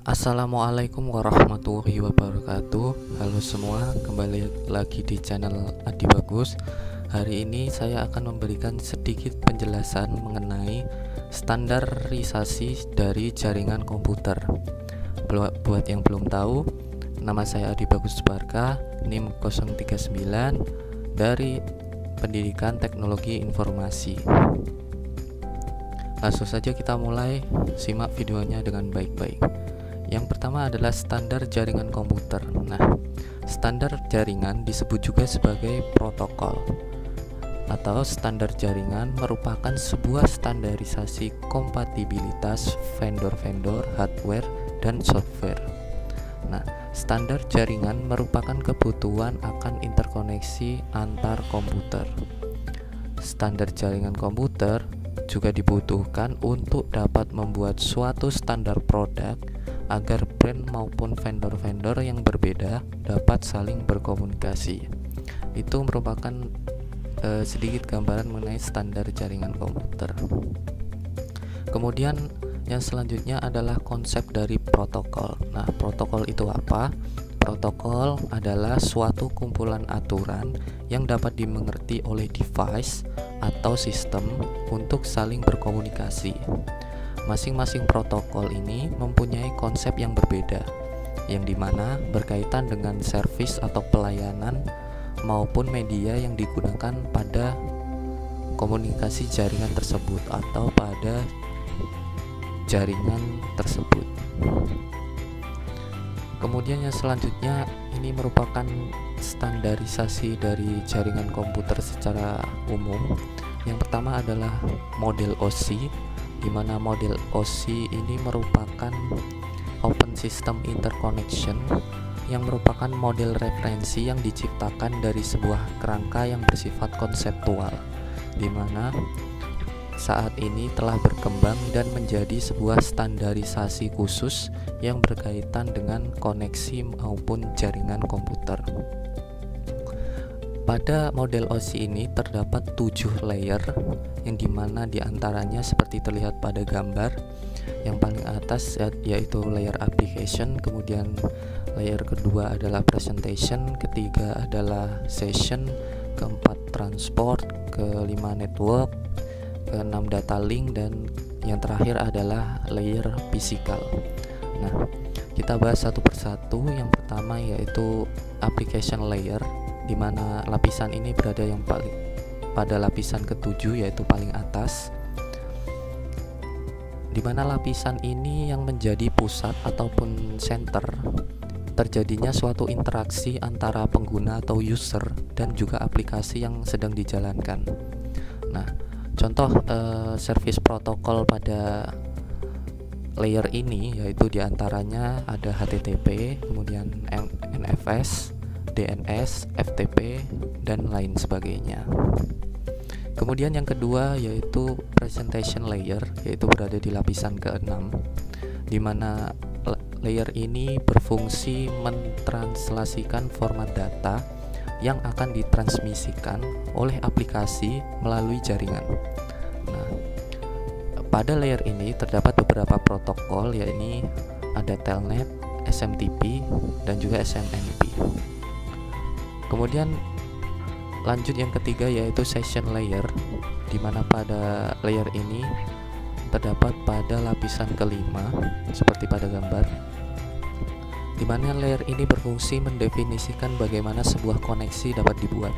Assalamualaikum warahmatullahi wabarakatuh. Halo semua, kembali lagi di channel Adi Bagus. Hari ini saya akan memberikan sedikit penjelasan mengenai standarisasi dari jaringan komputer. Buat yang belum tahu, nama saya Adi Bagus Barka, NIM 039 dari Pendidikan Teknologi Informasi. Langsung saja kita mulai, simak videonya dengan baik-baik. Yang pertama adalah standar jaringan komputer. Nah, standar jaringan disebut juga sebagai protokol atau standar jaringan merupakan sebuah standarisasi kompatibilitas vendor-vendor hardware dan software. Nah, standar jaringan merupakan kebutuhan akan interkoneksi antar komputer. Standar jaringan komputer juga dibutuhkan untuk dapat membuat suatu standar produk agar brand maupun vendor-vendor yang berbeda dapat saling berkomunikasi. Itu merupakan sedikit gambaran mengenai standar jaringan komputer. Kemudian yang selanjutnya adalah konsep dari protokol. Nah, protokol itu apa? Protokol adalah suatu kumpulan aturan yang dapat dimengerti oleh device atau sistem untuk saling berkomunikasi. Masing-masing protokol ini mempunyai konsep yang berbeda, yang dimana berkaitan dengan servis atau pelayanan maupun media yang digunakan pada komunikasi jaringan tersebut atau pada jaringan tersebut. Kemudian yang selanjutnya ini merupakan standarisasi dari jaringan komputer secara umum. Yang pertama adalah model OSI, di mana model OSI ini merupakan Open System Interconnection yang merupakan model referensi yang diciptakan dari sebuah kerangka yang bersifat konseptual, di mana saat ini telah berkembang dan menjadi sebuah standarisasi khusus yang berkaitan dengan koneksi maupun jaringan komputer. Pada model OSI ini terdapat 7 layer yang dimana diantaranya seperti terlihat pada gambar. Yang paling atas yaitu layer application, kemudian layer kedua adalah presentation, ketiga adalah session, keempat transport, kelima network, keenam data link, dan yang terakhir adalah layer physical. Nah, kita bahas satu persatu. Yang pertama yaitu application layer, di mana lapisan ini berada yang paling pada lapisan ketujuh yaitu paling atas, di mana lapisan ini yang menjadi pusat ataupun center terjadinya suatu interaksi antara pengguna atau user dan juga aplikasi yang sedang dijalankan. Nah, contoh service protokol pada layer ini yaitu diantaranya ada HTTP, kemudian NFS, DNS, FTP, dan lain sebagainya. Kemudian yang kedua yaitu presentation layer, yaitu berada di lapisan ke-6, di mana layer ini berfungsi mentranslasikan format data yang akan ditransmisikan oleh aplikasi melalui jaringan. Nah, pada layer ini terdapat beberapa protokol, yakni ada Telnet, SMTP, dan juga SMNP. Kemudian lanjut yang ketiga yaitu session layer, di mana pada layer ini terdapat pada lapisan kelima seperti pada gambar, di mana layer ini berfungsi mendefinisikan bagaimana sebuah koneksi dapat dibuat,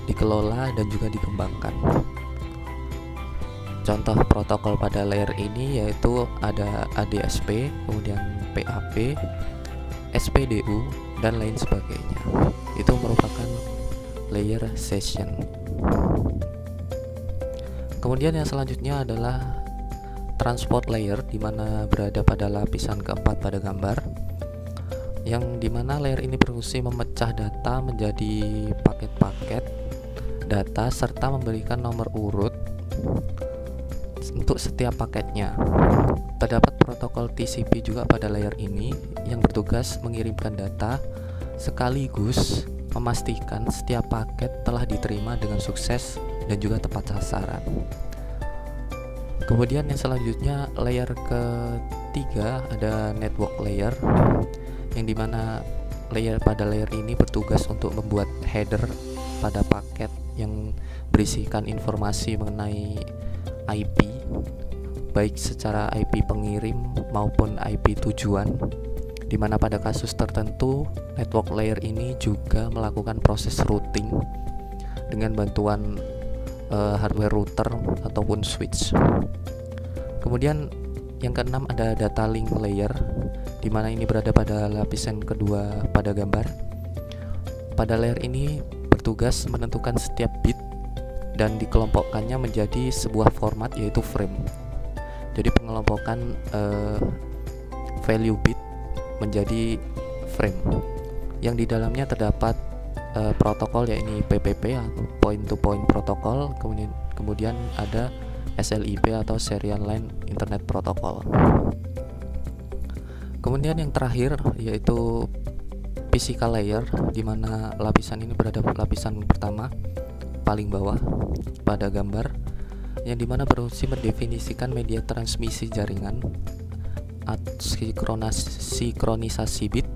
dikelola, dan juga dikembangkan. Contoh protokol pada layer ini yaitu ada ADSP, kemudian PAP, SPDU, dan lain sebagainya. Itu merupakan layer session. Kemudian yang selanjutnya adalah transport layer, di mana berada pada lapisan keempat pada gambar, yang dimana layer ini berfungsi memecah data menjadi paket-paket data serta memberikan nomor urut untuk setiap paketnya. Terdapat protokol TCP juga pada layer ini yang bertugas mengirimkan data sekaligus memastikan setiap paket telah diterima dengan sukses dan juga tepat sasaran. Kemudian yang selanjutnya layer ketiga ada network layer, yang dimana pada layer ini bertugas untuk membuat header pada paket yang berisikan informasi mengenai IP, baik secara IP pengirim maupun IP tujuan, dimana pada kasus tertentu network layer ini juga melakukan proses routing dengan bantuan hardware router ataupun switch. Kemudian yang keenam ada data link layer, di mana ini berada pada lapisan kedua pada gambar. Pada layer ini bertugas menentukan setiap bit dan dikelompokkannya menjadi sebuah format, yaitu frame. Jadi pengelompokan value bit menjadi frame yang di dalamnya terdapat protokol, yaitu PPP atau point to point protokol, kemudian ada SLIP atau Serial Line Internet Protocol. Kemudian yang terakhir yaitu physical layer, di mana lapisan ini berada lapisan pertama paling bawah pada gambar, yang dimana berfungsi mendefinisikan media transmisi jaringan, sinkronisasi bit,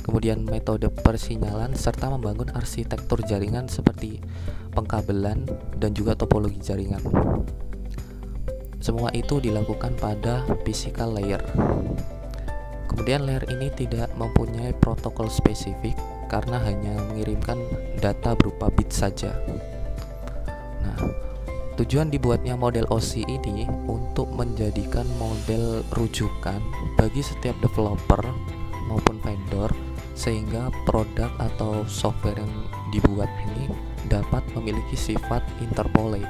kemudian metode persinyalan, serta membangun arsitektur jaringan seperti pengkabelan dan juga topologi jaringan. Semua itu dilakukan pada physical layer. Kemudian layer ini tidak mempunyai protokol spesifik karena hanya mengirimkan data berupa bit saja. Nah, tujuan dibuatnya model OSI ini untuk menjadikan model rujukan bagi setiap developer maupun vendor, sehingga produk atau software yang dibuat ini dapat memiliki sifat interpolate.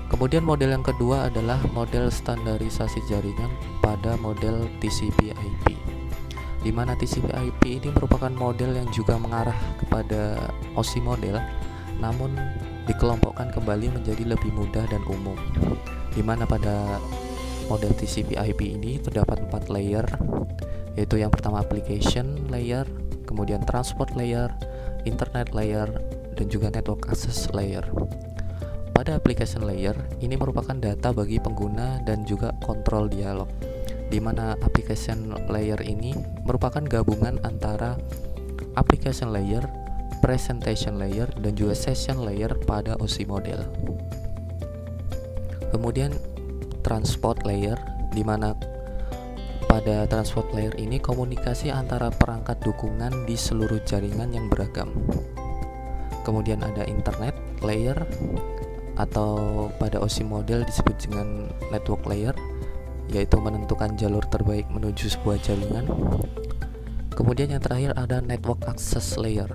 Kemudian model yang kedua adalah model standarisasi jaringan pada model TCP/IP, di mana TCP/IP ini merupakan model yang juga mengarah kepada OSI model, namun dikelompokkan kembali menjadi lebih mudah dan umum, di mana pada model TCP/IP ini terdapat 4 layer, yaitu yang pertama application layer, kemudian transport layer, internet layer, dan juga network access layer. Pada application layer ini merupakan data bagi pengguna dan juga kontrol dialog, di mana application layer ini merupakan gabungan antara application layer, presentation layer, dan juga session layer pada OSI model. Kemudian transport layer, di mana pada transport layer ini komunikasi antara perangkat dukungan di seluruh jaringan yang beragam. Kemudian ada internet layer, atau pada OSI model disebut dengan network layer, yaitu menentukan jalur terbaik menuju sebuah jaringan. Kemudian yang terakhir ada network access layer,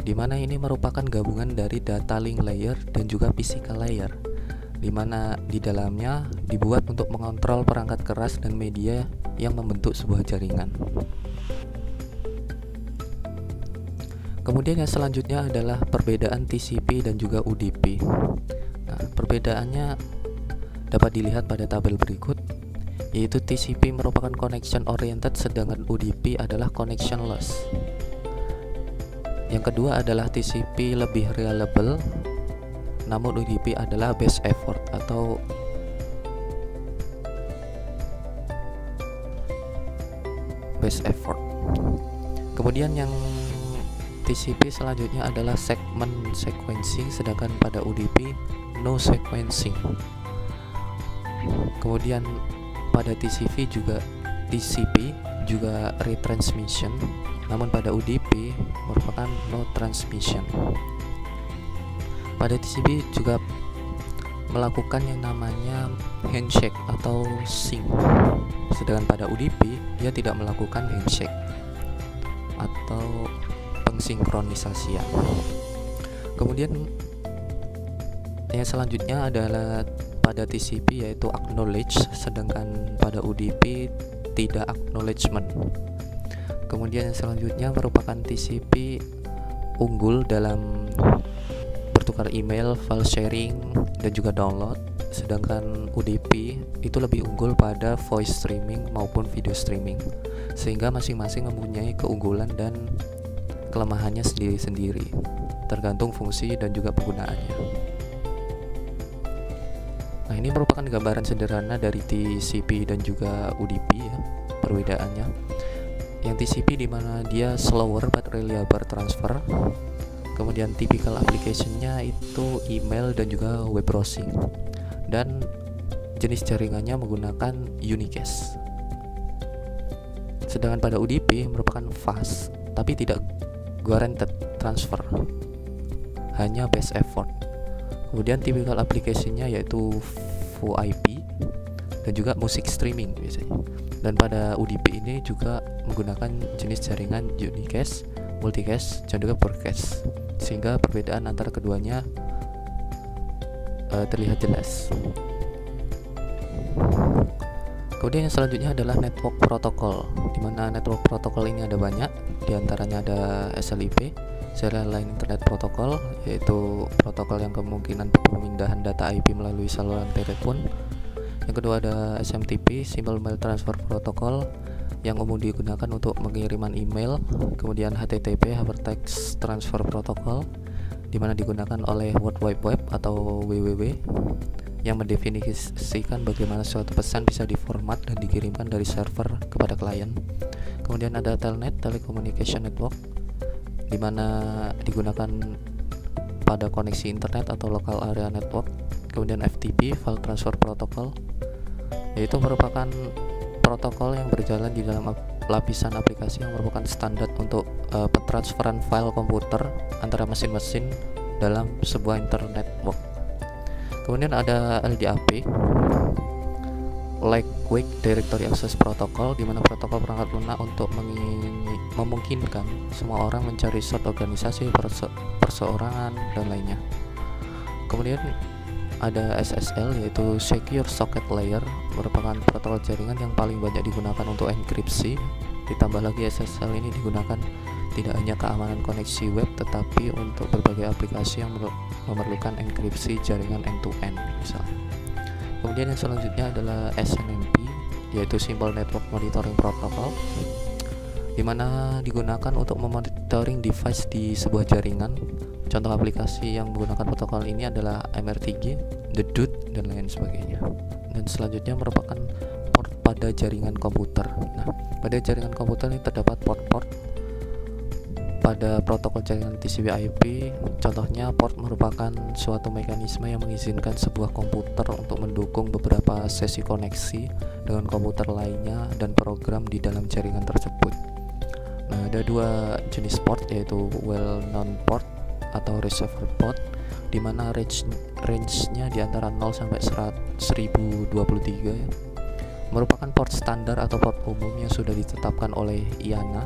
di mana ini merupakan gabungan dari data link layer dan juga physical layer, di mana di dalamnya dibuat untuk mengontrol perangkat keras dan media yang membentuk sebuah jaringan. Kemudian yang selanjutnya adalah perbedaan TCP dan juga UDP. Nah, perbedaannya dapat dilihat pada tabel berikut, yaitu TCP merupakan connection oriented sedangkan UDP adalah connectionless. Yang kedua adalah TCP lebih reliable, namun UDP adalah best effort atau best effort. Kemudian yang TCP selanjutnya adalah segment sequencing, sedangkan pada UDP no sequencing. Kemudian pada TCP juga retransmission, namun pada UDP merupakan no transmission. Pada TCP juga melakukan yang namanya handshake atau sync, sedangkan pada UDP dia tidak melakukan handshake atau pengsinkronisasian. Kemudian yang selanjutnya adalah pada TCP yaitu acknowledge, sedangkan pada UDP tidak acknowledgement. Kemudian yang selanjutnya merupakan TCP unggul dalam bertukar email, file sharing, dan juga download, sedangkan UDP itu lebih unggul pada voice streaming maupun video streaming, sehingga masing-masing mempunyai keunggulan dan kelemahannya sendiri-sendiri tergantung fungsi dan juga penggunaannya. Nah, ini merupakan gambaran sederhana dari TCP dan juga UDP ya, perbedaannya. Yang TCP di mana dia slower but reliable transfer. Kemudian typical application-nya itu email dan juga web browsing. Dan jenis jaringannya menggunakan unicast. Sedangkan pada UDP merupakan fast tapi tidak guaranteed transfer, hanya best effort. Kemudian typical application-nya yaitu VoIP dan juga musik streaming biasanya. Dan pada UDP ini juga menggunakan jenis jaringan unicast, multicast, dan juga broadcast, sehingga perbedaan antara keduanya terlihat jelas. Kemudian yang selanjutnya adalah network protocol, di mana network protocol ini ada banyak, diantaranya ada SLIP, Serial Line Internet Protocol, yaitu protokol yang kemungkinan pemindahan data IP melalui saluran telepon. Yang kedua ada SMTP, Simple Mail Transfer Protocol, yang umum digunakan untuk pengiriman email. Kemudian HTTP, Hypertext Transfer Protocol, di mana digunakan oleh World Wide Web atau WWW, yang mendefinisikan bagaimana suatu pesan bisa diformat dan dikirimkan dari server kepada klien. Kemudian ada Telnet, Telecommunication Network, di mana digunakan pada koneksi internet atau local area network. Kemudian FTP, File Transfer Protocol, yaitu merupakan protokol yang berjalan di dalam lapisan aplikasi yang merupakan standar untuk pentransferan file komputer antara mesin-mesin dalam sebuah internet network. Kemudian ada LDAP, Lightweight Directory Access Protocol, di mana protokol perangkat lunak untuk memungkinkan semua orang mencari short organisasi, perseorangan, dan lainnya. Kemudian ada SSL, yaitu Secure Socket Layer, merupakan protokol jaringan yang paling banyak digunakan untuk enkripsi. Ditambah lagi SSL ini digunakan tidak hanya keamanan koneksi web, tetapi untuk berbagai aplikasi yang memerlukan enkripsi jaringan end-to-end misalnya. Kemudian yang selanjutnya adalah SNMP, yaitu Simple Network Monitoring Protocol, di mana digunakan untuk memonitoring device di sebuah jaringan. Contoh aplikasi yang menggunakan protokol ini adalah MR3, The Dude, dan lain sebagainya. Dan selanjutnya merupakan port pada jaringan komputer. Nah, pada jaringan komputer ini terdapat port-port pada protokol jaringan TCP/IP. Contohnya, port merupakan suatu mekanisme yang mengizinkan sebuah komputer untuk mendukung beberapa sesi koneksi dengan komputer lainnya dan program di dalam jaringan tersebut. Nah, ada dua jenis port, yaitu well-known port atau receiver port, di mana range-nya di antara 0 sampai 1023 ya. Merupakan port standar atau port umum yang sudah ditetapkan oleh IANA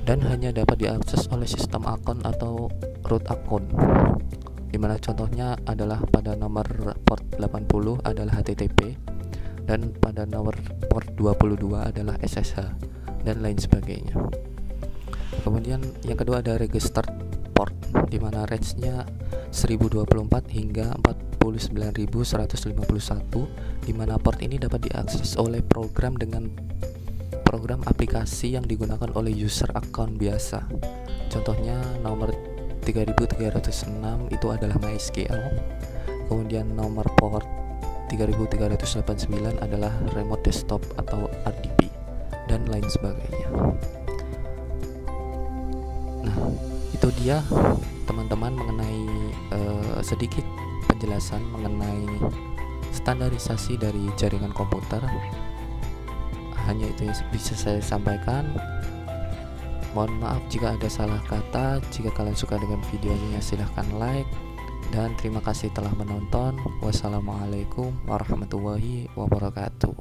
dan hanya dapat diakses oleh sistem akun atau root akun, dimana contohnya adalah pada nomor port 80 adalah HTTP dan pada nomor port 22 adalah SSH dan lain sebagainya. Kemudian yang kedua ada registered port, dimana range-nya 1024 hingga 49151, dimana port ini dapat diakses oleh program dengan program aplikasi yang digunakan oleh user account biasa. Contohnya nomor 3306 itu adalah MySQL. Kemudian nomor port 3389 adalah remote desktop atau RDP dan lain sebagainya. Nah, itu dia teman-teman mengenai sedikit penjelasan mengenai standarisasi dari jaringan komputer. Hanya itu yang bisa saya sampaikan. Mohon maaf jika ada salah kata. Jika kalian suka dengan videonya, silahkan like. Dan terima kasih telah menonton. Wassalamualaikum warahmatullahi wabarakatuh.